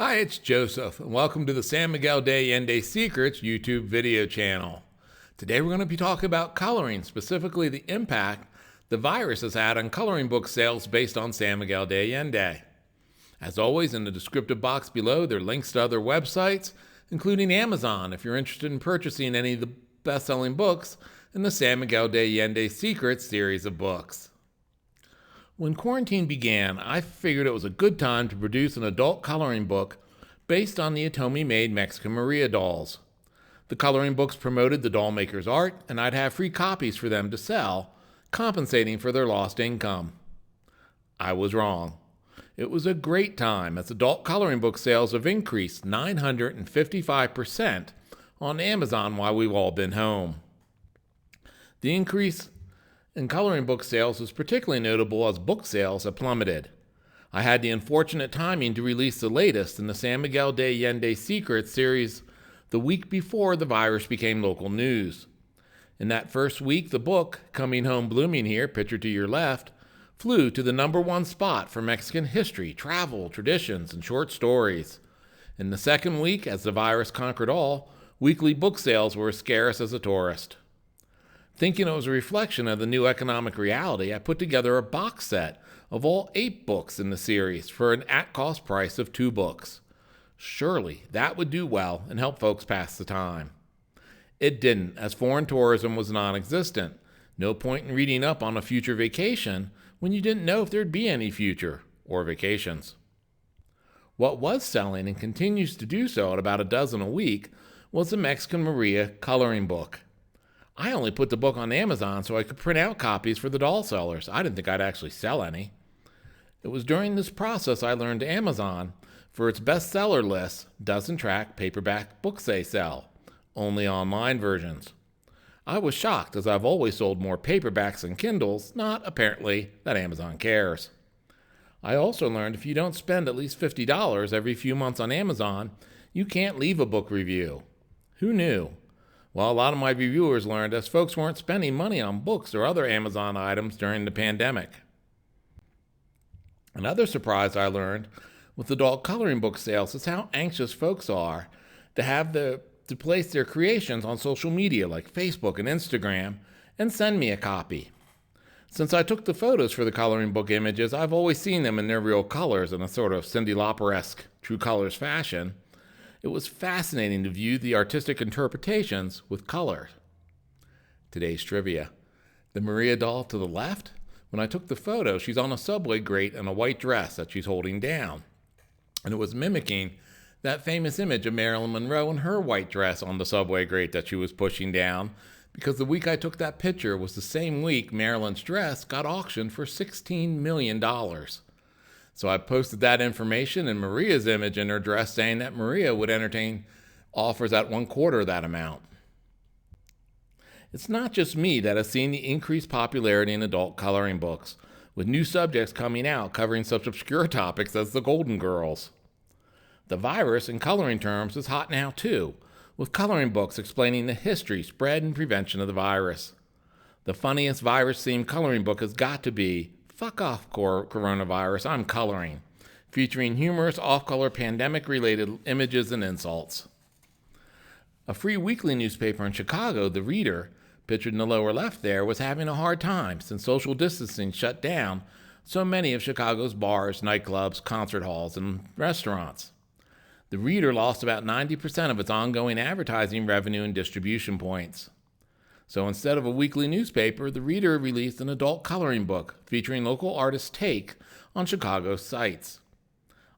Hi, it's Joseph, and welcome to the San Miguel de Allende Secrets YouTube video channel. Today we're going to be talking about coloring, specifically the impact the virus has had on coloring book sales based on San Miguel de Allende. As always, in the descriptive box below, there are links to other websites, including Amazon, if you're interested in purchasing any of the best-selling books in the San Miguel de Allende Secrets series of books. When quarantine began, I figured it was a good time to produce an adult coloring book based on the Atomi-made Mexican Maria dolls. The coloring books promoted the doll maker's art, and I'd have free copies for them to sell, compensating for their lost income. I was wrong. It was a great time, as adult coloring book sales have increased 955% on Amazon while we've all been home. The increase in coloring book sales was particularly notable as book sales have plummeted. I had the unfortunate timing to release the latest in the San Miguel de Allende Secrets series the week before the virus became local news. In that first week, the book, Coming Home Blooming Here, pictured to your left, flew to the #1 spot for Mexican history, travel, traditions, and short stories. In the second week, as the virus conquered all, weekly book sales were as scarce as a tourist. Thinking it was a reflection of the new economic reality, I put together a box set of all 8 books in the series for an at-cost price of 2 books. Surely that would do well and help folks pass the time. It didn't, as foreign tourism was non-existent. No point in reading up on a future vacation when you didn't know if there'd be any future or vacations. What was selling and continues to do so at about a dozen a week was the Mexican Maria coloring book. I only put the book on Amazon so I could print out copies for the doll sellers. I didn't think I'd actually sell any. It was during this process I learned Amazon, for its bestseller list, doesn't track paperback books they sell, only online versions. I was shocked, as I've always sold more paperbacks than Kindles, not apparently that Amazon cares. I also learned if you don't spend at least $50 every few months on Amazon, you can't leave a book review. Who knew? Well, a lot of my reviewers learned as folks weren't spending money on books or other Amazon items during the pandemic. Another surprise I learned with adult coloring book sales is how anxious folks are to place their creations on social media like Facebook and Instagram and send me a copy. Since I took the photos for the coloring book images, I've always seen them in their real colors in a sort of Cyndi Lauper-esque True Colors fashion. It was fascinating to view the artistic interpretations with color. Today's trivia. The Maria doll to the left, when I took the photo, she's on a subway grate in a white dress that she's holding down. And it was mimicking that famous image of Marilyn Monroe in her white dress on the subway grate that she was pushing down, because the week I took that picture was the same week Marilyn's dress got auctioned for $16 million. So I posted that information and Maria's image in her dress, saying that Maria would entertain offers at 1/4 that amount. It's not just me that has seen the increased popularity in adult coloring books, with new subjects coming out covering such obscure topics as the Golden Girls. The virus, in coloring terms, is hot now too, with coloring books explaining the history, spread, and prevention of the virus. The funniest virus-themed coloring book has got to be Fuck Off Coronavirus, I'm Coloring, featuring humorous off-color pandemic-related images and insults. A free weekly newspaper in Chicago, The Reader, pictured in the lower left there, was having a hard time since social distancing shut down so many of Chicago's bars, nightclubs, concert halls, and restaurants. The Reader lost about 90% of its ongoing advertising revenue and distribution points. So instead of a weekly newspaper, The Reader released an adult coloring book featuring local artists' take on Chicago's sights.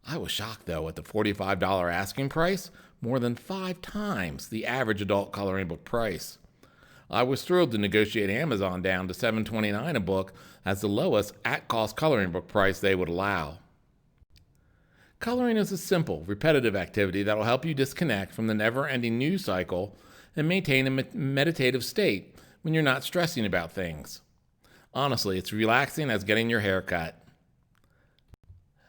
I was shocked, though, at the $45 asking price, more than 5 times the average adult coloring book price. I was thrilled to negotiate Amazon down to $7.29 a book as the lowest at-cost coloring book price they would allow. Coloring is a simple, repetitive activity that will help you disconnect from the never-ending news cycle and maintain a meditative state when you're not stressing about things. Honestly, it's relaxing as getting your hair cut.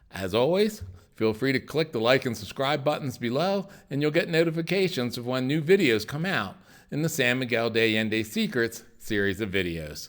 As always, feel free to click the like and subscribe buttons below, and you'll get notifications of when new videos come out in the San Miguel de Allende Secrets series of videos.